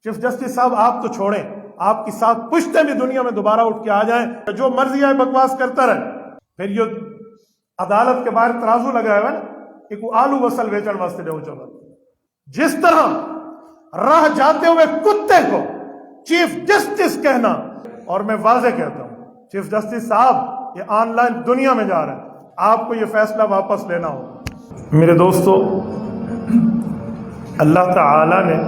Chief justice صاحب آپ تو چھوڑیں، آپ کی ساتھ پشتے بھی دنیا میں دوبارہ اٹھ کے آ جائیں، جو مرضی آئے بکواس کرتا رہے. پھر یہ عدالت کے باہر ترازو لگایا ہوا ہے نا کہ کوئی آلو وصل ویچن واسطے دے چلا. جس طرح راہ جاتے ہوئے کتے کو چیف جسٹس کہنا، اور میں واضح کہتا ہوں چیف جسٹس صاحب یہ آن لائن دنیا میں جا رہا ہے، آپ کو یہ فیصلہ واپس لینا ہوگا. میرے دوستو، اللہ تعالی نے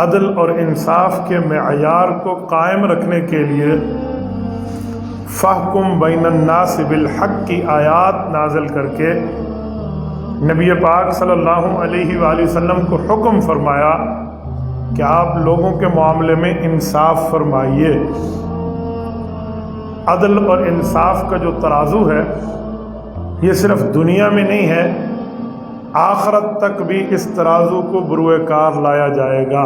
عدل اور انصاف کے معیار کو قائم رکھنے کے لیے فَاحْكُمْ بَيْنَ النَّاسِ بِالْحَقِّ کی آیات نازل کر کے نبی پاک صلی اللہ علیہ وآلہ وسلم کو حکم فرمایا کہ آپ لوگوں کے معاملے میں انصاف فرمائیے. عدل اور انصاف کا جو ترازو ہے یہ صرف دنیا میں نہیں ہے، آخرت تک بھی اس ترازو کو بروئے کار لایا جائے گا.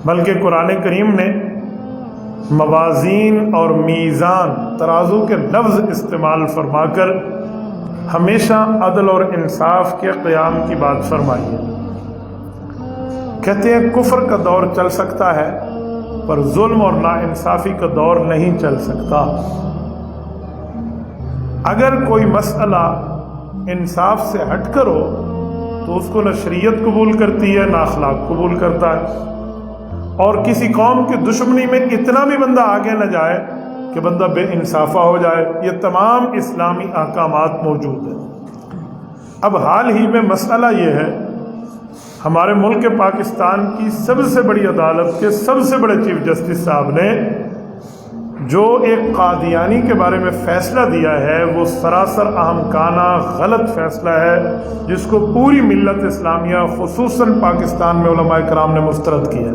بلکہ قرآن کریم نے موازین اور میزان، ترازو کے لفظ استعمال فرما کر ہمیشہ عدل اور انصاف کے قیام کی بات فرمائی ہے. کہتے ہیں کفر کا دور چل سکتا ہے پر ظلم اور ناانصافی کا دور نہیں چل سکتا. اگر کوئی مسئلہ انصاف سے ہٹ کر ہو تو اس کو نہ شریعت قبول کرتی ہے نہ اخلاق قبول کرتا ہے. اور کسی قوم کی دشمنی میں اتنا بھی بندہ آگے نہ جائے کہ بندہ بے انصافہ ہو جائے. یہ تمام اسلامی احکامات موجود ہیں. اب حال ہی میں مسئلہ یہ ہے، ہمارے ملک پاکستان کی سب سے بڑی عدالت کے سب سے بڑے چیف جسٹس صاحب نے جو ایک قادیانی کے بارے میں فیصلہ دیا ہے وہ سراسر احمقانہ غلط فیصلہ ہے، جس کو پوری ملت اسلامیہ خصوصاً پاکستان میں علماء کرام نے مسترد کیا.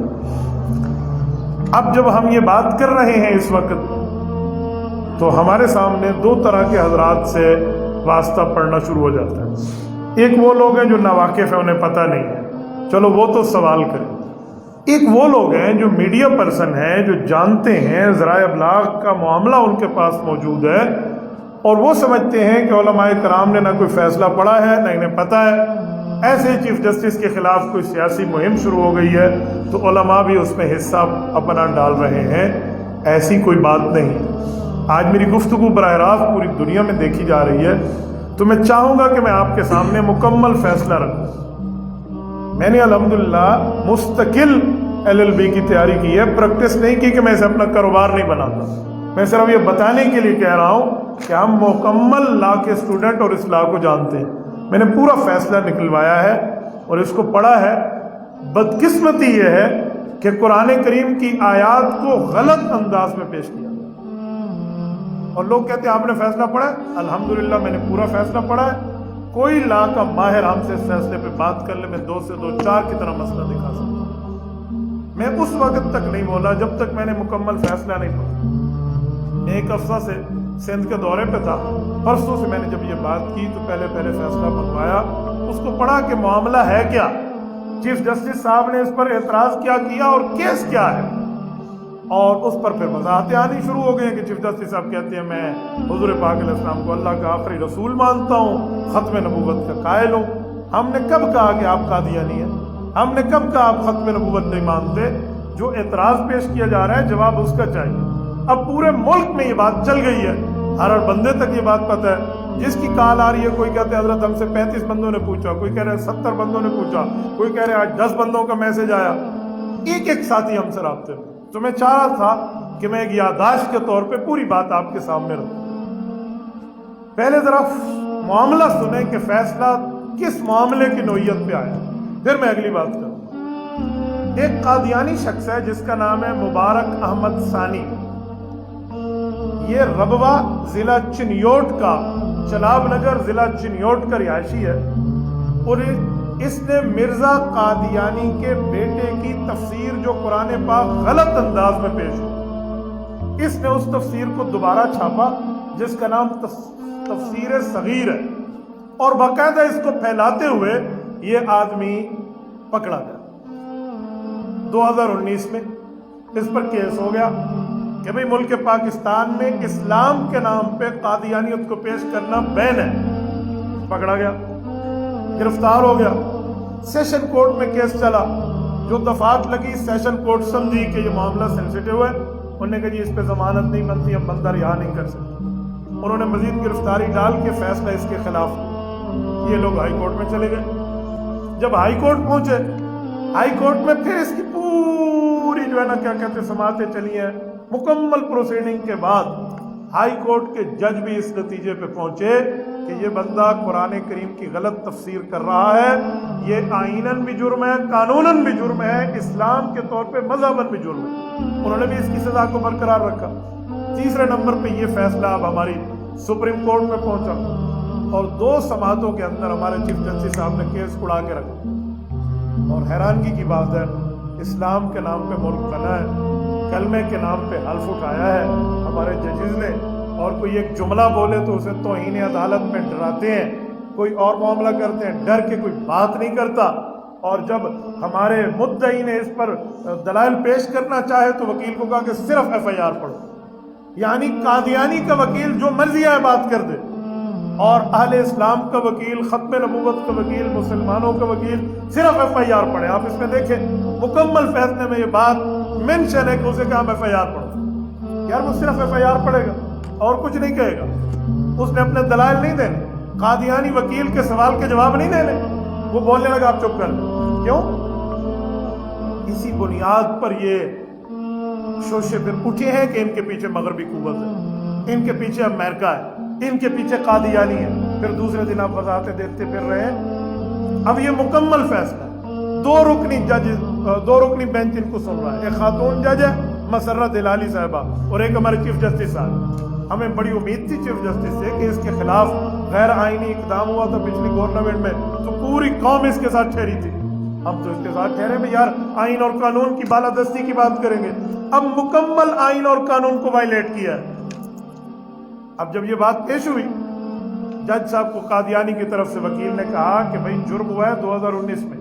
اب جب ہم یہ بات کر رہے ہیں اس وقت تو ہمارے سامنے دو طرح کے حضرات سے واسطہ پڑنا شروع ہو جاتا ہے. ایک وہ لوگ ہیں جو ناواقف ہیں، انہیں پتہ نہیں ہے، چلو وہ تو سوال کریں. ایک وہ لوگ ہیں جو میڈیا پرسن ہیں، جو جانتے ہیں، ذرائع ابلاغ کا معاملہ ان کے پاس موجود ہے، اور وہ سمجھتے ہیں کہ علماء کرام نے نہ کوئی فیصلہ پڑھا ہے نہ انہیں پتہ ہے. ایسے چیف جسٹس کے خلاف کوئی سیاسی مہم شروع ہو گئی ہے تو علماء بھی اس میں حصہ اپنا ڈال رہے ہیں. ایسی کوئی بات نہیں. آج میری گفتگو براہ راست پوری دنیا میں دیکھی جا رہی ہے، تو میں چاہوں گا کہ میں آپ کے سامنے مکمل فیصلہ رکھوں. میں نے الحمدللہ مستقل LLB کی تیاری کی ہے، پریکٹس نہیں کی کہ میں اسے اپنا کاروبار نہیں بناتا. میں صرف یہ بتانے کے لیے کہہ رہا ہوں کہ ہم مکمل لا کے اسٹوڈنٹ اور اس لا کو جانتے ہیں. میں نے پورا فیصلہ نکلوایا ہے اور اس کو پڑھا ہے. بدقسمتی یہ ہے کہ قرآن کریم کی آیات کو غلط انداز میں پیش کیا اور لوگ کہتے ہیں آپ نے فیصلہ پڑھا ہے. الحمدللہ میں نے پورا فیصلہ پڑھا ہے. کوئی لا کا ماہر ہم سے اس فیصلے پہ بات کر لے، میں 2 سے 2 4 کی طرح مسئلہ دکھا سکتا ہوں. میں اس وقت تک نہیں بولا جب تک میں نے مکمل فیصلہ نہیں پڑھا. میں ایک ہفتہ سے سندھ کے دورے پہ تھا، پرسوں سے میں نے جب یہ بات کی تو پہلے فیصلہ منگوایا، اس کو پڑھا کہ معاملہ ہے کیا. چیف جسٹس صاحب نے اس پر اعتراض کیا اور کیس کیا ہے، اور اس پر پھر وضاحتیں آنی شروع ہو گئی ہیں کہ چیف جسٹس صاحب کہتے ہیں میں حضور پاک علیہ السلام کو اللہ کا آخری رسول مانتا ہوں، ختم نبوت کا قائل ہوں. ہم نے کب کہا کہ آپ قادیانی ہیں؟ ہم نے کب کہا آپ ختم نبوت نہیں مانتے؟ جو اعتراض پیش کیا جا رہا ہے جواب اس کا چاہیے. اب پورے ملک میں یہ بات چل گئی ہے، ہر بندے تک یہ بات پتہ ہے. جس کی کال آ رہی ہے، کوئی کہتے ہیں حضرت ہم سے 35 بندوں نے پوچھا، کوئی کہہ رہے ہیں 70 بندوں نے پوچھا، کوئی کہہ رہے ہیں آج 10 بندوں کا میسج آیا. ایک ساتھی ہم سے رابطے میں. تو میں چاہ رہا تھا کہ میں ایک یادداشت کے طور پہ پوری بات آپ کے سامنے رکھوں. پہلے ذرا معاملہ سنیں کہ فیصلہ کس معاملے کی نوعیت پہ آیا، پھر میں اگلی بات کروں. ایک قادیانی شخص ہے جس کا نام ہے مبارک احمد ثانی. یہ ربوہ ضلع چنیوٹ کا، چناب نگر ضلع چنیوٹ کا رہائشی ہے، اور اس نے مرزا قادیانی کے بیٹے کی تفسیر جو قرآن پاک غلط انداز میں پیش ہوئی، اس نے اس تفسیر کو دوبارہ چھاپا جس کا نام تفسیر صغیر ہے، اور باقاعدہ اس کو پھیلاتے ہوئے یہ آدمی پکڑا گیا. 2019 میں اس پر کیس ہو گیا کہ بھئی ملک پاکستان میں اسلام کے نام پہ قادیانیت کو پیش کرنا بین ہے. پکڑا گیا، گرفتار ہو گیا. سیشن کورٹ میں کیس چلا، جو دفعات لگی سیشن کورٹ سمجھی کہ یہ معاملہ سینسیٹیو ہے، انہوں نے کہا جی اس پہ ضمانت نہیں بنتی، ہم بندہ رہا نہیں کر سکتے۔ انہوں نے مزید گرفتاری ڈال کے فیصلہ اس کے خلاف کیا۔ یہ لوگ ہائی کورٹ میں چلے گئے۔ جب ہائی کورٹ پہنچے، ہائی کورٹ میں پھر اس کی پوری جو ہے نا کیا کہتے ہیں سماعتیں چلی ہیں۔ مکمل پروسیڈنگ کے بعد ہائی کورٹ کے جج بھی اس نتیجے پہ پہنچے کہ یہ بندہ قرآن کریم کی غلط تفسیر کر رہا ہے، یہ آئیناً بھی جرم ہے، قانوناً بھی جرم ہے، اسلام کے طور پہ مذہباً بھی جرم ہے۔ انہوں نے بھی اس کی سزا کو برقرار رکھا۔ تیسرے نمبر پہ یہ فیصلہ اب ہماری سپریم کورٹ میں پہنچا اور 2 سماعتوں کے اندر ہمارے چیف جسٹس صاحب نے کیس اڑا کے رکھا۔ اور حیرانگی کی بات ہے، اسلام کے نام پہ ملک بنا ہے، کلمے کے نام پہ حلف اٹھایا ہے ہمارے ججز نے، اور کوئی ایک جملہ بولے تو اسے توہین عدالت میں ڈراتے ہیں، کوئی اور معاملہ کرتے ہیں، ڈر کے کوئی بات نہیں کرتا۔ اور جب ہمارے مدعی نے اس پر دلائل پیش کرنا چاہے تو وکیل کو کہا کہ صرف ایف آئی آر پڑھو، یعنی قادیانی کا وکیل جو مرضی ہے بات کر دے، اور اہل اسلام کا وکیل، ختم نبوت کا وکیل، مسلمانوں کا وکیل صرف ایف آئی آر پڑھے۔ آپ اس میں دیکھیں مکمل فیصلے میں یہ بات مینشن ہے کہ اسے کہا ایف آئی آر پڑھو۔ یار وہ صرف ایف آئی آر پڑھے گا اور کچھ نہیں کہے گا، اس نے اپنے دلائل نہیں دینے، قادیانی وکیل کے سوال کے جواب نہیں دینے، وہ بولنے لگا آپ چپ کر لیں۔ کیوں؟ اسی بنیاد پر یہ شوشے پھر اٹھے ہیں کہ ان کے پیچھے مغربی قوت ہے، ان کے پیچھے امریکہ ہے، ان کے پیچھے قادیانی ہے۔ پھر دوسرے دن آپ وضاحتیں دیتے پھر رہے ہیں۔ اب یہ مکمل فیصلہ ہے، 2 رکنی بینچ ان کو سن رہا ہے، ایک خاتون جج ہے مسرت ہلالی صاحبہ اور ایک ہمارے چیف جسٹس صاحب۔ ہمیں بڑی امید تھی چیف جسٹس سے کہ اس کے خلاف غیر آئینی اقدام ہوا تھا پچھلی گورنمنٹ میں تو پوری قوم اس کے ساتھ ٹھہری تھی، ہم تو اس کے ساتھ ٹھہرے میں یار آئین اور قانون کی بالادستی کی بات کریں گے۔ اب مکمل آئین اور قانون کو وائلیٹ کیا ہے۔ اب جب یہ بات پیش ہوئی، جج صاحب کو قادیانی کی طرف سے وکیل نے کہا کہ بھائی جرم ہوا ہے 2019 میں،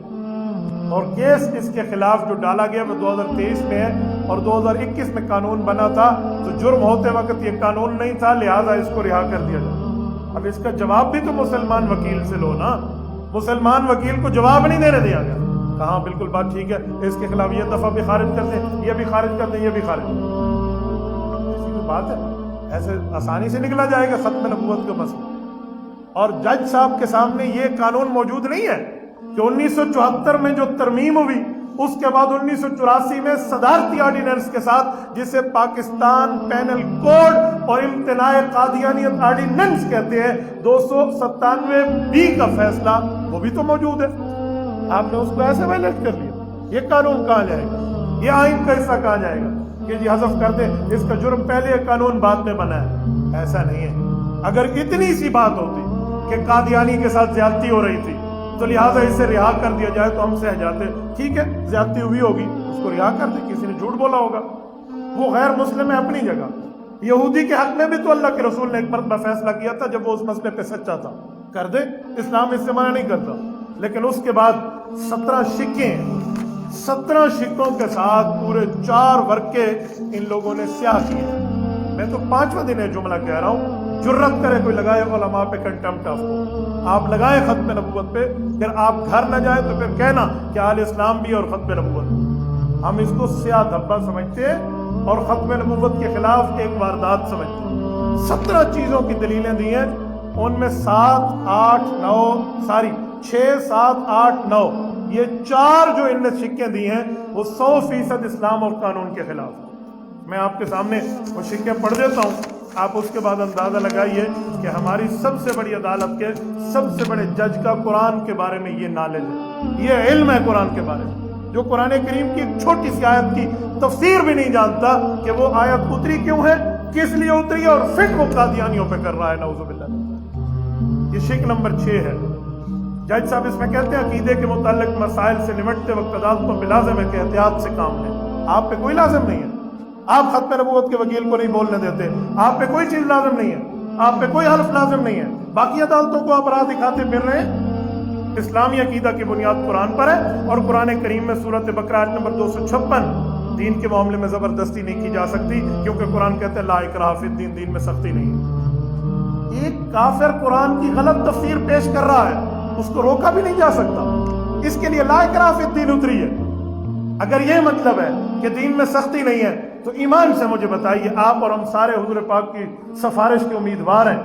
اور کیس اس کے خلاف جو ڈالا گیا وہ 2023 میں ہے، اور 2021 میں قانون بنا تھا تو جرم ہوتے وقت یہ قانون نہیں تھا، لہٰذا اس کو رہا کر دیا جائے۔ اب اس کا جواب بھی تو مسلمان وکیل سے لو نا، مسلمان وکیل کو جواب نہیں دینے دیا گیا۔ کہاں بالکل بات ٹھیک ہے، اس کے خلاف یہ دفعہ بھی خارج کر دیں، یہ بھی خارج کر دیں، یہ بھی خارج کر دیں۔ ایسی تو بات ہے، ایسے آسانی سے نکلا جائے گا ختم نبوت کا مسئلہ؟ اور جج صاحب کے سامنے یہ قانون موجود نہیں ہے کہ 1974 میں جو ترمیم ہوئی اس کے بعد 1984 میں صدارتی آرڈیننس کے ساتھ جسے پاکستان پینل کوڈ اور امتناع قادیانیت آرڈیننس کہتے ہیں، 297B کا فیصلہ وہ بھی تو موجود ہے۔ آپ نے اس کو ایسے وائلیٹ کر لیا، یہ قانون کہاں جائے گا؟ یہ آئین کا حصہ کہاں جائے گا کہ جی حذف کر دیں، اس کا جرم پہلے قانون بعد میں بنا ہے؟ ایسا نہیں ہے۔ اگر اتنی سی بات ہوتی کہ قادیانی کے ساتھ زیادتی ہو رہی تھی تو لہٰذا اسے رہا کر دیا جائے تو ہم سہ جاتے، ٹھیک ہے زیادتی ہوئی ہوگی اس کو رہا کر دیں، کسی نے جھوٹ بولا ہوگا، وہ غیر مسلم ہے اپنی جگہ۔ یہودی کے حق میں بھی تو اللہ کے رسول نے ایک مرتبہ فیصلہ کیا تھا جب وہ اس مسئلے پہ سچا تھا، کر دے، اسلام اس سے منع نہیں کرتا۔ لیکن اس کے بعد 17 شکوں کے ساتھ پورے 4 ورقے ان لوگوں نے سیاہ کیے۔ میں تو 5واں دن ہے جملہ کہہ رہا ہوں، جرت کرے کوئی لگائے علماء پہ کنٹمپٹ آف کو، آپ لگائے ختم نبوت پہ، اگر آپ گھر نہ جائیں تو پھر کہنا کہ اہل اسلام بھی اور ختم نبوت، ہم اس کو سیاہ دھبا سمجھتے ہیں اور ختم نبوت کے خلاف ایک واردات سمجھتے ہیں۔ 17 چیزوں کی دلیلیں دی ہیں، ان میں 6 7 8 9 یہ 4 جو ان نے سکے دی ہیں وہ 100% اسلام اور قانون کے خلاف۔ میں آپ کے سامنے وہ سکے پڑھ دیتا ہوں، آپ اس کے بعد اندازہ لگائیے کہ ہماری سب سے بڑی عدالت کے سب سے بڑے جج کا قرآن کے بارے میں یہ نالج ہے، یہ علم ہے قرآن کے بارے میں، جو قرآن کریم کی ایک چھوٹی سی آیت کی تفسیر بھی نہیں جانتا کہ وہ آیت اتری کیوں ہے، کس لیے اتری ہے، اور فٹ وہ قادیانیوں پہ کر رہا ہے، نعوذ باللہ۔ یہ شک نمبر 6 ہے۔ جج صاحب اس میں کہتے ہیں عقیدے کے متعلق مسائل سے نمٹتے وقت عدالتوں پہ لازم ہے کہ احتیاط سے کام لیں۔ آپ پہ کوئی لازم نہیں ہے، آپ ختم نبوت کے وکیل کو نہیں بولنے دیتے، آپ پہ کوئی چیز لازم نہیں ہے، آپ پہ کوئی حلف لازم نہیں ہے، باقی عدالتوں کو آپ راہ دکھاتے پھر رہے ہیں۔ اسلامی عقیدہ کی بنیاد قرآن پر ہے، اور قرآن کریم میں سورۃ بقرہ آیت نمبر 256 دین کے معاملے میں زبردستی نہیں کی جا سکتی، کیونکہ قرآن کہتے ہیں لا اکراہ فی الدین، دین میں سختی نہیں ہے۔ ایک کافر قرآن کی غلط تفسیر پیش کر رہا ہے، اس کو روکا بھی نہیں جا سکتا، اس کے لیے لا اکراہ فی الدین اتری ہے۔ اگر یہ مطلب ہے کہ دین میں سختی نہیں ہے تو ایمان سے مجھے بتائیے، آپ اور ہم سارے حضور پاک کی سفارش کے امیدوار ہیں،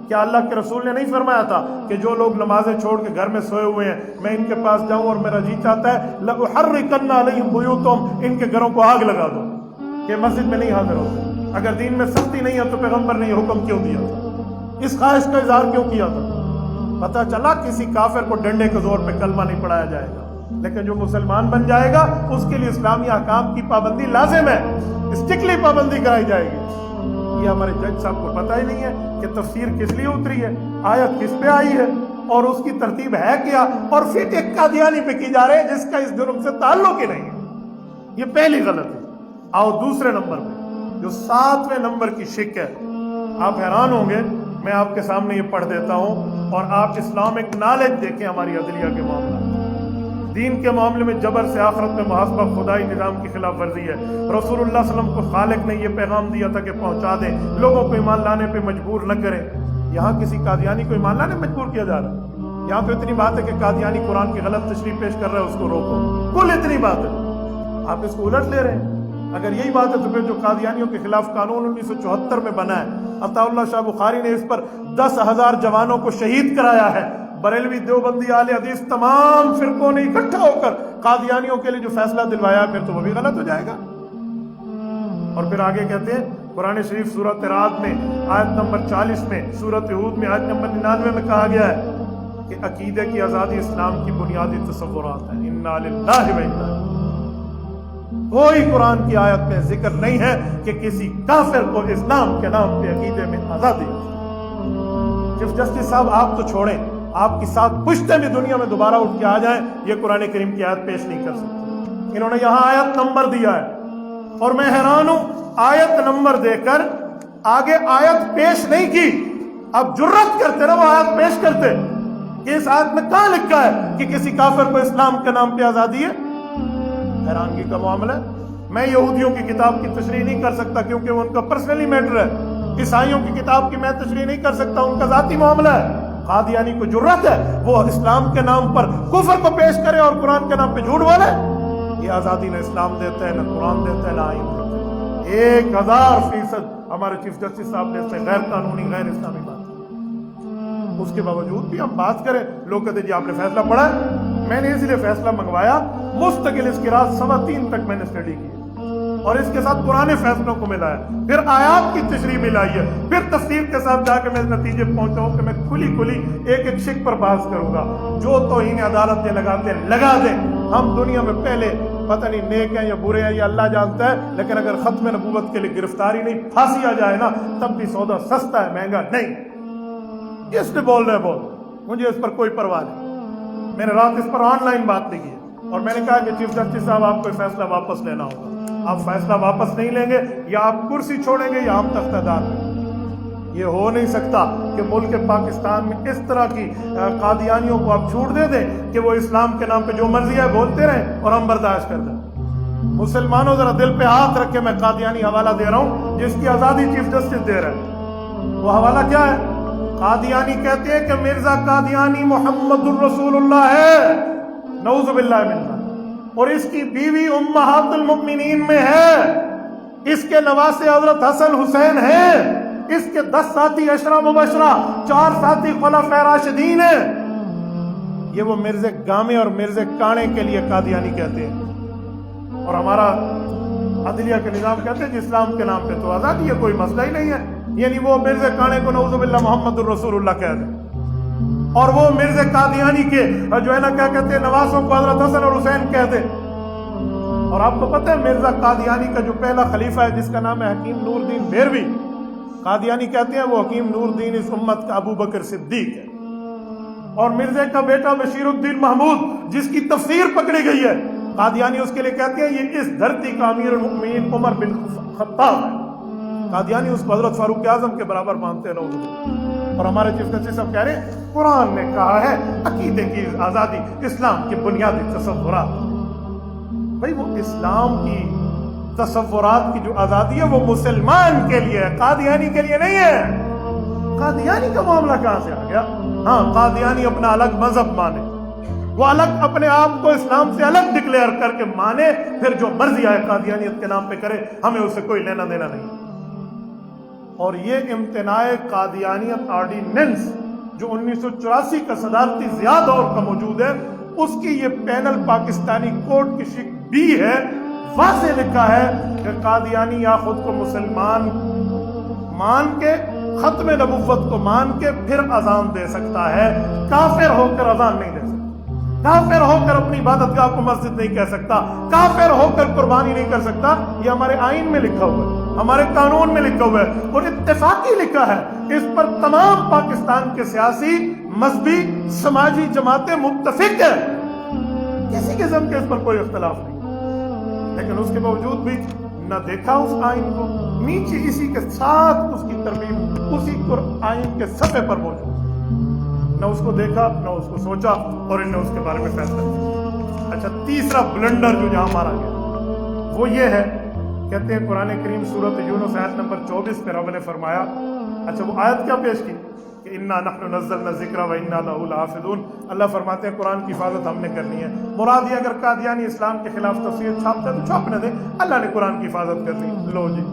کیا اللہ کے رسول نے نہیں فرمایا تھا کہ جو لوگ نمازیں چھوڑ کے گھر میں سوئے ہوئے ہیں میں ان کے پاس جاؤں اور میرا جی چاہتا ہے لَأُحَرِّقَنَّ عَلَيْهِمْ بُيُوتَهُمْ، ان کے گھروں کو آگ لگا دو کہ مسجد میں نہیں حاضر ہوتے؟ اگر دین میں سختی نہیں ہے تو پیغمبر نے یہ حکم کیوں دیا تھا؟ اس خواہش کا اظہار کیوں کیا تھا؟ پتہ چلا کسی کافر کو ڈنڈے کے زور پہ کلمہ نہیں پڑھایا جائے گا، لیکن جو مسلمان بن جائے گا اس کے لیے اسلامی احکام کی پابندی لازم ہے، اسٹرکٹلی پابندی کرائی جائے گی۔ یہ ہمارے جج صاحب کو پتہ ہی نہیں ہے کہ تفسیر کس لیے اتری ہے، آیت کس پہ آئی ہے اور اس کی ترتیب ہے کیا، اور پھر ایک قادیانی پہ کی جا رہے ہیں جس کا اس جرم سے تعلق ہی نہیں ہے۔ یہ پہلی غلط ہے۔ آؤ دوسرے نمبر پہ، جو 7ویں نمبر کی شک ہے، آپ حیران ہوں گے، میں آپ کے سامنے یہ پڑھ دیتا ہوں اور آپ اسلامک نالج دیکھیں ہماری عدلیہ کے معاملات۔ دین کے معاملے میں جبر سے آخرت میں محاسبہ خدائی نظام کی خلاف ورزی ہے۔ رسول اللہ صلی اللہ علیہ وسلم کو خالق نے یہ پیغام دیا تھا کہ پہنچا دیں، لوگوں کو ایمان لانے پہ مجبور نہ کریں۔ یہاں کسی قادیانی کو ایمان لانے مجبور کیا جا رہا ہے؟ یہاں تو اتنی بات ہے کہ قادیانی قرآن کی غلط تشریح پیش کر رہا ہے، اس کو روکو، کل اتنی بات ہے، آپ اس کو الٹ لے رہے ہیں۔ اگر یہی بات ہے تو پھر جو قادیانیوں کے خلاف قانون 1974 میں بنا ہے، عطا اللہ شاہ بخاری نے اس پر 10,000 جوانوں کو شہید کرایا ہے۔ بریلوی دیوبندی اہل حدیث تمام فرقوں نے اکٹھا ہو کر قادیانیوں کے لیے جو فیصلہ دلوایا پھر تو وہ بھی غلط ہو جائے گا۔ اور پھر آگے کہتے ہیں قرآن شریف سورۃ رعد میں آیت نمبر 40 میں، سورۃ ہود میں آیت نمبر 99 میں کہا گیا ہے کہ عقیدے کی آزادی اسلام کی بنیادی تصورات ہیں۔ انا للہ و انا الیہ۔ کوئی قرآن کی آیت میں ذکر نہیں ہے کہ کسی کافر کو اسلام کے نام پہ عقیدے میں آزادی۔ چیف جسٹس صاحب آپ تو چھوڑیں، آپ کی 7 پشتیں بھی دنیا میں دوبارہ اٹھ کے آ جائیں، یہ قرآن کریم کی آیت پیش نہیں کر سکتے۔ انہوں نے یہاں آیت نمبر دیا ہے اور میں حیران ہوں، آیت نمبر دے کر آگے آیت پیش نہیں کی۔ اب جرت کرتے نا وہ آیت پیش کرتے کہ اس آیت میں کہاں لکھا ہے کہ کسی کافر کو اسلام کے نام پہ آزادی ہے؟ حیرانگی کا معاملہ ہے۔ میں یہودیوں کی کتاب کی تشریح نہیں کر سکتا کیونکہ وہ ان کا پرسنلی میٹر ہے، عیسائیوں کی کتاب کی میں تشریح نہیں کر سکتا، ان کا ذاتی معاملہ ہے۔ قادیانی کو جرت ہے وہ اسلام کے نام پر کفر کو پیش کرے اور قرآن کے نام پہ جھوٹ بولے؟ یہ آزادی نہ اسلام دیتا ہے، نہ قرآن دیتا ہے، نہ آئین دیتا ہے۔ 1000% ہمارے چیف جسٹس صاحب نے اس میں غیر قانونی، غیر اسلامی بات، اس کے باوجود بھی ہم بات کریں، لوگ کہتے جی آپ نے فیصلہ پڑھا ہے؟ میں نے اس لیے فیصلہ منگوایا، مستقل اس کی رات 3:15 تک میں نے اسٹڈی کی اور اس کے ساتھ پرانے فیصلوں کو ملایا، پھر آیات کی تشریح ملائی ہے، پھر تفسیر کے ساتھ جا کے میں اس نتیجے پہنچا ہوں کہ میں کھلی ایک ایک شک پر بحث کروں گا۔ جو توہین عدالت یہ لگاتے ہیں لگا دیں، ہم دنیا میں پہلے پتہ نہیں نیک ہیں یا برے ہیں یہ اللہ جانتا ہے، لیکن اگر ختم نبوت کے لیے گرفتاری نہیں پھانسی آ جائے نا تب بھی سودا سستا ہے، مہنگا نہیں۔ کس نے بول رہے بول، مجھے اس پر کوئی پرواہ نہیں۔ میں نے رات اس پر آن لائن بات نہیں کی اور میں نے کہا کہ چیف جسٹس صاحب آپ کو فیصلہ واپس لینا ہوگا، آپ فیصلہ واپس نہیں لیں گے یا آپ کرسی چھوڑیں گے یا ہم تختہ دار ہیں۔ یہ ہو نہیں سکتا کہ ملک پاکستان میں اس طرح کی قادیانیوں کو آپ چھوٹ دے دیں کہ وہ اسلام کے نام پہ جو مرضی ہے بولتے رہیں اور ہم برداشت کر دیں۔ مسلمانوں ذرا دل پہ ہاتھ رکھ کے میں قادیانی حوالہ دے رہا ہوں جس کی آزادی چیف جسٹس دے رہے ہیں۔ وہ حوالہ کیا ہے؟ قادیانی کہتے ہیں کہ مرزا قادیانی محمد الرسول اللہ ہے، نعوذ باللہ من ذلک، اور اس کی بیوی امہات المؤمنین میں ہے، اس کے نواسے حضرت حسن حسین ہیں، اس کے 10 ساتھی عشرہ مبشرہ، 4 ساتھی خلفائے راشدین ہیں۔ یہ وہ مرزے گامے اور مرزے کانے کے لیے قادیانی کہتے ہیں، اور ہمارا عدلیہ کے نظام کہتے ہیں کہ اسلام کے نام پہ تو آزادی ہے، کوئی مسئلہ ہی نہیں ہے۔ یعنی وہ مرزے کانے کو نعوذ باللہ محمد الرسول اللہ کہہ دیں اور وہ مرزے قادیانی کے جو ہے نا کیا کہتے ہیں نواسوں کو حضرت حسن اور حسین کہہ دیں۔ اور آپ کو پتہ ہے مرزا قادیانی کا جو پہلا خلیفہ ہے جس کا نام ہے حکیم نور الدین بھیروی، قادیانی کہتے ہیں وہ حکیم نور الدین اس امت کا ابو بکر صدیق ہے، اور مرزے کا بیٹا بشیر الدین محمود جس کی تفسیر پکڑی گئی ہے، قادیانی اس کے لیے کہتے ہیں یہ اس دھرتی کا امیر المؤمنین عمر بن خطاب ہے۔ قادیانی اس کو حضرت فاروق اعظم کے برابر مانتے ہیں، اور ہمارے چیف جسٹس صاحب کہہ رہے ہیں قرآن نے کہا ہے عقیدے کی آزادی اسلام کے بنیادی تصورات۔ بھائی وہ اسلام کی تصورات کی جو آزادی ہے وہ مسلمان کے لیے ہے، قادیانی کے لیے نہیں ہے۔ قادیانی کا معاملہ کہاں سے آ گیا؟ ہاں قادیانی اپنا الگ مذہب مانے، وہ الگ اپنے آپ کو اسلام سے الگ ڈکلیئر کر کے مانے، پھر جو مرضی آئے قادیانیت کے نام پہ کرے، ہمیں اس سے کوئی لینا دینا نہیں۔ اور یہ امتناع قادیانیت آرڈیننس جو 1984 کا صدارتی ضیاء دور کا موجود ہے، اس کی یہ پینل پاکستانی کورٹ کی شک بھی ہے، واضح لکھا ہے کہ قادیانی یا خود کو مسلمان مان کے، ختم نبوت کو مان کے پھر اذان دے سکتا ہے، کافر ہو کر اذان نہیں دے سکتا، کافر ہو کر اپنی عبادت گاہ کو مسجد نہیں کہہ سکتا، کافر ہو کر قربانی نہیں کر سکتا۔ یہ ہمارے آئین میں لکھا ہوا ہے، ہمارے قانون میں لکھا ہوا ہے، اور اتفاقی لکھا ہے۔ اس پر تمام پاکستان کے سیاسی، مذہبی، سماجی جماعتیں متفق ہیں، کسی قسم کے اس پر کوئی اختلاف نہیں۔ لیکن اس کے باوجود بھی نہ دیکھا اس آئین کو، نیچے اسی کے ساتھ اس کی ترمیم اسی آئین کے صفحے پر موجود، نہ اس کو دیکھا نہ اس کو سوچا، اور انہوں نے اس کے بارے میں فیصلہ کیا۔ اچھا، تیسرا بلنڈر جو یہاں مارا گیا وہ یہ ہے، کہتے ہیں قرآن کریم سورۃ یونس آیت نمبر 24 پہ رب نے فرمایا، اچھا وہ آیت کیا پیش کی کہ انا نحن نزلنا الذکر و انا لہ لحافظون۔ اللہ فرماتے ہیں قرآن کی حفاظت ہم نے کرنی ہے۔ مراد یہ اگر قادیانی اسلام کے خلاف تفسیر چھاپتے تو چھاپنے دیں، اللہ نے قرآن کی حفاظت کرنی۔ لو جی،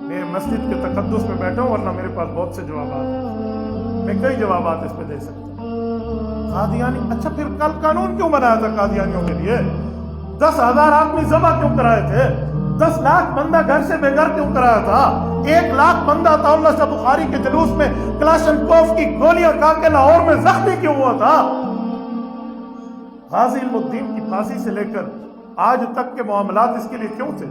میں مسجد کے تقدس میں بیٹھا ہوں، ورنہ میرے پاس بہت سے جوابات ہیں، میں کئی جوابات اس پہ دے سکتا ہوں۔ قادیانی، اچھا پھر کل قانون کیوں بنایا تھا قادیانیوں کے لیے؟ 10,000 آدمی ذبح کیوں کرائے تھے؟ 10 لاکھ بندہ گھر سے بے گھر کیوں کرایا تھا؟ 1 لاکھ بندہ عطاءاللہ شاہ بخاری کے جلوس میں کلاشنکوف کی گولیاں کھا کے لاہور میں زخمی کیوں ہوا تھا؟ غازی علم الدین کی پھانسی سے لے کر آج تک کے معاملات اس کے لیے کیوں تھے؟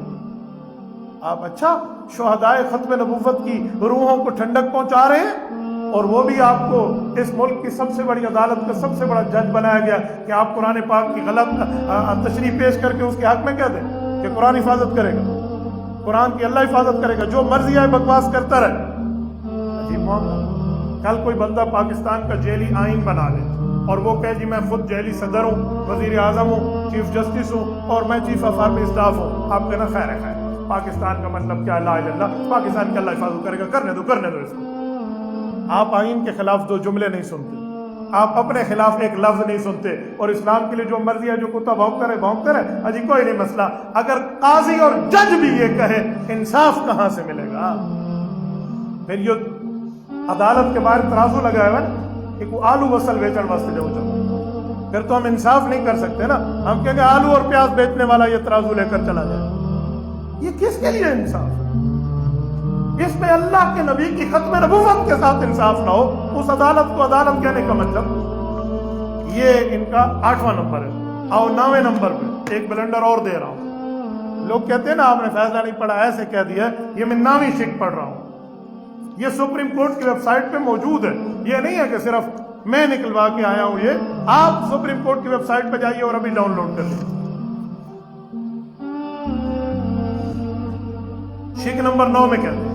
آپ اچھا شہدائے ختم نبوت کی روحوں کو ٹھنڈک پہنچا رہے ہیں، اور وہ بھی آپ کو اس ملک کی سب سے بڑی عدالت کا سب سے بڑا جج بنایا گیا کہ آپ قرآن پاک کی غلط تشریح پیش کر کے اس کے حق میں کہہ دیں کہ قرآن حفاظت کرے گا، قرآن کی اللہ حفاظت کرے گا، جو مرضی آئے بکواس کرتا رہے۔ عجیب معاملہ۔ کل کوئی بندہ پاکستان کا جیلی آئین بنا لے اور وہ کہے جی میں خود جیلی صدر ہوں، وزیر اعظم ہوں، چیف جسٹس ہوں، اور میں چیف آف آرمی اسٹاف ہوں۔ آپ کہنا خیر ہے، خیر پاکستان کا مطلب کیا؟ لا الہ الا اللہ، پاکستان کی اللہ حفاظت کرے گا، کرنے دو اس کو۔ آپ آئین کے خلاف 2 جملے نہیں سنتے، آپ اپنے خلاف ایک لفظ نہیں سنتے، اور اسلام کے لیے جو مرضی ہے، جو کتا بھونکتا رہے، اجی کوئی نہیں مسئلہ۔ اگر قاضی اور جج بھی یہ کہے، انصاف کہاں سے ملے گا؟ پھر یہ عدالت کے باہر ترازو لگایا ہوا ہے کہ وہ آلو وصل بیچن واسطے جو چلو، پھر تو ہم انصاف نہیں کر سکتے نا، ہم کہیں گے آلو اور پیاز بیچنے والا یہ ترازو لے کر چلا جائے، یہ کس کے لیے انصاف ہے؟ اس میں اللہ کے نبی کی ختم نبوت کے ساتھ انصاف نہ ہو، اس عدالت کو عدالت کہنے کا مطلب یہ ان کا 8واں نمبر ہے۔ اور 9ویں نمبر پہ ایک بلنڈر اور دے رہا ہوں۔ لوگ کہتے ہیں نا آپ نے فیصلہ نہیں پڑھا، ایسے کہہ دیا، یہ میں 9ویں شک پڑھ رہا ہوں، یہ سپریم کورٹ کی ویب سائٹ پہ موجود ہے، یہ نہیں ہے کہ صرف میں نکلوا کے آیا ہوں، یہ آپ سپریم کورٹ کی ویب سائٹ پہ جائیے اور ابھی ڈاؤن لوڈ کر لیں۔ شک نمبر 9 میں کہتے ہیں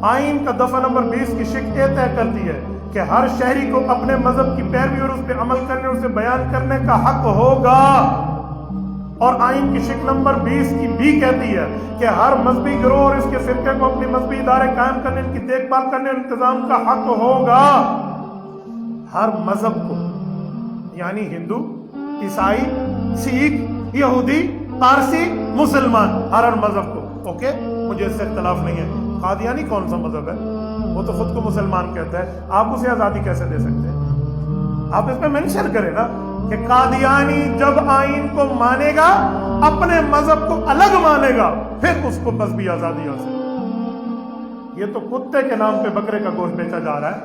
آئین کا دفعہ نمبر 20 کی شک یہ طے کرتی ہے کہ ہر شہری کو اپنے مذہب کی پیروی اور اس پہ عمل کرنے اور اسے بیان کرنے کا حق ہوگا۔ اور آئین کی شک نمبر 20 کی بھی کہتی ہے کہ ہر مذہبی گروہ اور اس کے فرقے کو اپنے مذہبی ادارے قائم کرنے، ان کی دیکھ بھال کرنے اور انتظام کا حق ہوگا۔ ہر مذہب کو، یعنی ہندو، عیسائی، سکھ، یہودی، پارسی، مسلمان، ہر مذہب کو، اوکے، مجھے اس سے اختلاف نہیں ہے۔ قادیانی کون سا مذہب ہے؟ وہ تو خود کو مسلمان کہتا ہے، آپ اسے آزادی کیسے دے سکتے ہیں؟ آپ اس میں مینشن کریں نا کہ قادیانی جب آئین کو مانے گا، اپنے مذہب کو الگ مانے گا، پھر اس کو مذہبی آزادی حاصل۔ یہ تو کتے کے نام پہ بکرے کا گوشت بیچا جا رہا ہے،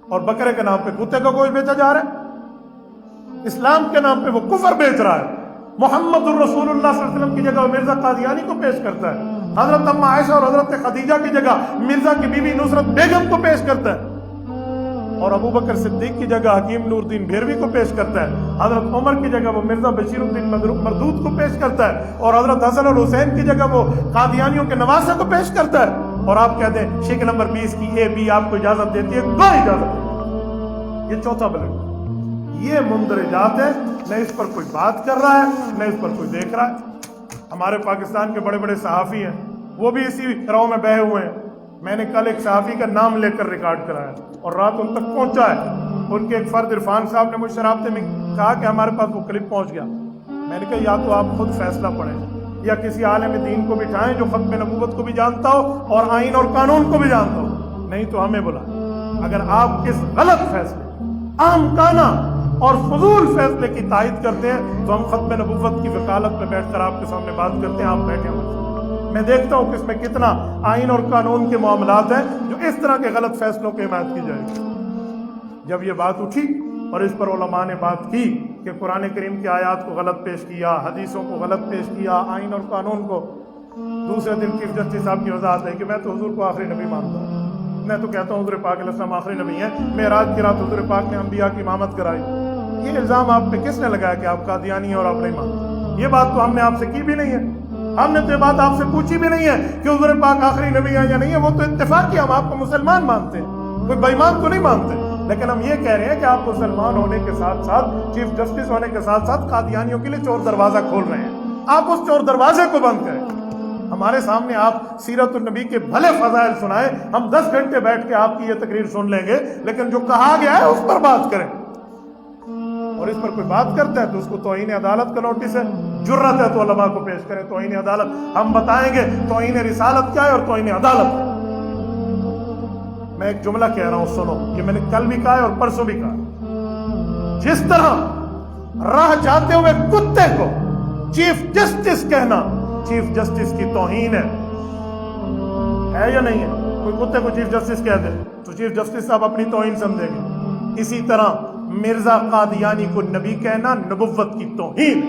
اور بکرے کے نام پہ کتے کا گوشت بیچا جا رہا ہے۔ اسلام کے نام پہ وہ کفر بیچ رہا ہے۔ محمد الرسول اللہ صلی اللہ علیہ وسلم کی جگہ مرزا قادیانی کو پیش کرتا ہے، حضرت اما عائشہ اور حضرت خدیجہ کی جگہ مرزا کی بیوی نصرت بیگم کو پیش کرتا ہے، اور ابو بکر صدیق کی جگہ حکیم نور الدین بھیروی کو پیش کرتا ہے، حضرت عمر کی جگہ وہ مرزا بشیر الدین مردود کو پیش کرتا ہے، اور حضرت حسن اور حسین کی جگہ وہ قادیانیوں کے نواسے کو پیش کرتا ہے۔ اور آپ کہتے ہیں شک نمبر 20 کی اے بی آپ کو اجازت دیتی ہے، کوئی اجازت نہیں۔ یہ چوتھا بلنڈر، یہ مندرجات ہے، نہ اس پر کوئی بات کر رہا ہے نہ اس پر کوئی دیکھ رہا ہے۔ ہمارے پاکستان کے بڑے بڑے صحافی ہیں، وہ بھی اسی رو میں بہے ہوئے ہیں۔ میں نے کل ایک صحافی کا نام لے کر ریکارڈ کرایا اور رات ان تک پہنچا ہے، ان کے ایک فرد عرفان صاحب نے مجھ سے رابطے میں کہا کہ ہمارے پاس وہ کلپ پہنچ گیا. میں نے کہا یا تو آپ خود فیصلہ پڑھیں یا کسی عالم دین کو بٹھائیں جو ختم نبوت کو بھی جانتا ہو اور آئین اور قانون کو بھی جانتا ہو، نہیں تو ہمیں بلائیں. اگر آپ کس غلط فیصلے، احمقانہ اور فضول فیصلے کی تائید کرتے ہیں تو ہم ختم نبوت کی وکالت میں بیٹھ کر آپ کے سامنے بات کرتے ہیں. آپ بیٹھے ہیں، میں دیکھتا ہوں کہ اس میں کتنا آئین اور قانون کے معاملات ہیں جو اس طرح کے غلط فیصلوں کی حمایت کی جائے گی. جب یہ بات اٹھی اور اس پر علماء نے بات کی کہ قرآن کریم کی آیات کو غلط پیش کیا، حدیثوں کو غلط پیش کیا، آئین اور قانون کو، دوسرے دن چیف جسٹس صاحب کی وضاحت ہے کہ میں تو حضور کو آخری نبی مانتا ہوں. میں تو کہتا ہوں حضور پاک علیہ السلام آخری نبی ہیں. معراج کی رات حضور پاک نے انبیاء کی امامت کرائی. یہ الزام آپ پہ کس نے لگایا کہ آپ قادیانی ہیں اور آپ نہیں مانتے؟ یہ بات تو ہم نے آپ سے کی بھی نہیں ہے. ہم نے تو یہ بات آپ سے پوچھی بھی نہیں ہے کہ حضور پاک آخری نبی ہیں یا نہیں ہے. وہ تو اتفاق کی ہم آپ کو مسلمان مانتے ہیں، کوئی بے ایمان تو نہیں مانتے. لیکن ہم یہ کہہ رہے ہیں کہ آپ مسلمان ہونے کے ساتھ ساتھ، چیف جسٹس ہونے کے ساتھ ساتھ قادیانیوں کے لیے چور دروازہ کھول رہے ہیں. آپ اس چور دروازے کو بند کریں. ہمارے سامنے آپ سیرت النبی کے بھلے فضائل سنائیں، ہم 10 گھنٹے بیٹھ کے آپ کی یہ تقریر سن لیں گے، لیکن جو کہا گیا ہے اس پر بات کریں. اور اس پر کوئی بات کرتا ہے تو اس کو توہین عدالت کا نوٹس ہے. جرت ہے تو علماء کو پیش کریں توہین عدالت. ہم بتائیں گے توہین رسالت کیا ہے اور توہین عدالت کیا ہے. میں ایک جملہ کہہ رہا ہوں، سنو. یہ میں نے کل بھی کہا ہے اور پرسوں بھی کہا. جس طرح راہ جاتے ہوئے کتے کو چیف جسٹس کہنا چیف جسٹس کی توہین ہے یا نہیں ہے؟ کوئی کتے کو چیف جسٹس کہہ دے تو چیف جسٹس صاحب اپنی توہین سمجھیں گے. اسی طرح مرزا قادیانی کو نبی کہنا نبوت کی توہین.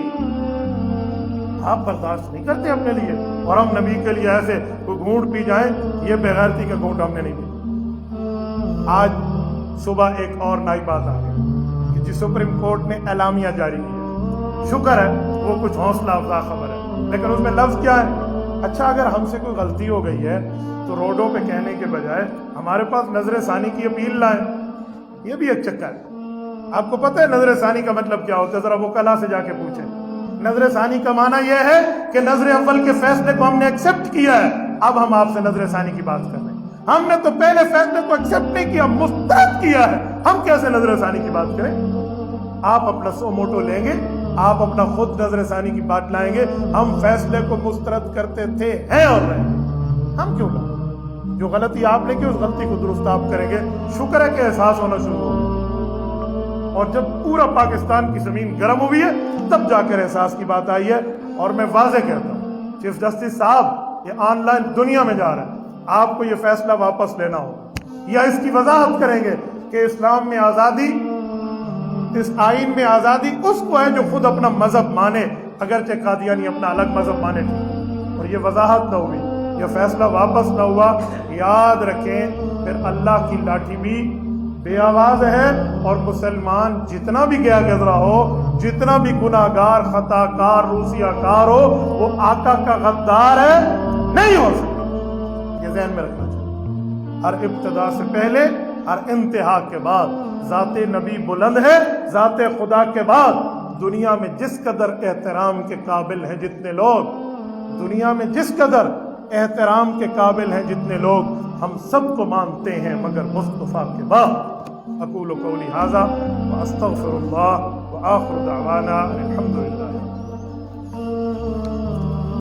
آپ برداشت نہیں کرتے اپنے لیے، اور ہم نبی کے لیے ایسے کوئی گھونٹ پی جائیں، یہ بغیرتی کا گھونٹ ہم نے نہیں پیا. آج صبح ایک اور نئی بات آ گئی کہ جی سپریم کورٹ نے اعلامیہ جاری کیا. شکر ہے وہ کچھ حوصلہ افزا خبر ہے، لیکن اس میں لفظ کیا ہے؟ اچھا اگر ہم سے کوئی غلطی ہو گئی ہے تو روڈوں پہ کہنے کے بجائے ہمارے پاس نظر ثانی کی اپیل لائیں. یہ بھی ایک چکر ہے. آپ کو پتہ ہے نظر ثانی کا مطلب کیا ہوتا ہے؟ ذرا وہ کلا سے جا کے پوچھیں. نظر ثانی کا معنی یہ ہے کہ نظر اول کے فیصلے کو ہم نے ایکسپٹ کیا ہے، اب ہم آپ سے نظر ثانی کی بات کر رہے ہیں. ہم نے تو پہلے فیصلے کو ایکسپٹ نہیں کیا، مسترد کیا ہے. ہم کیسے نظر ثانی کی بات کریں؟ آپ اپنا سو موٹو لیں گے، آپ اپنا خود نظر ثانی کی بات لائیں گے. ہم فیصلے کو مسترد کرتے تھے، ہیں اور رہیں گے. ہم کیوں لائیں؟ جو غلطی آپ نے کی اس غلطی کو درست آپ کریں گے. شکر ہے کہ احساس ہونا شروع ہو گیا، اور جب پورا پاکستان کی زمین گرم ہوئی ہے تب جا کر احساس کی بات آئی ہے. اور میں واضح کہتا ہوں چیف جسٹس صاحب یہ آن لائن دنیا میں جا رہا ہے. آپ کو یہ فیصلہ واپس لینا ہوگا یا اس کی وضاحت کریں گے کہ اسلام میں آزادی، اس آئین میں آزادی اس کو ہے جو خود اپنا مذہب مانے، اگرچہ قادیانی اپنا الگ مذہب مانے تھے. اور یہ وضاحت نہ ہوئی، یہ فیصلہ واپس نہ ہوا، یاد رکھیں پھر اللہ کی لاٹھی بھی بے آواز ہے. اور مسلمان جتنا بھی گیا گزرا ہو، جتنا بھی گناہگار، خطا کار، روسیہ کار ہو، وہ آقا کا غدار ہے نہیں ہو سکتا. یہ ذہن میں رکھنا چاہیے. ہر ابتدا سے پہلے، ہر انتہا کے بعد ذات نبی بلند ہے. ذات خدا کے بعد دنیا میں جس قدر احترام کے قابل ہیں جتنے لوگ، دنیا میں جس قدر احترام کے قابل ہیں جتنے لوگ، ہم سب کو مانتے ہیں مگر مصطفیٰ کے بعد. اقول قولی ھذا واستغفر اللہ وآخر دعوانا الحمدللہ.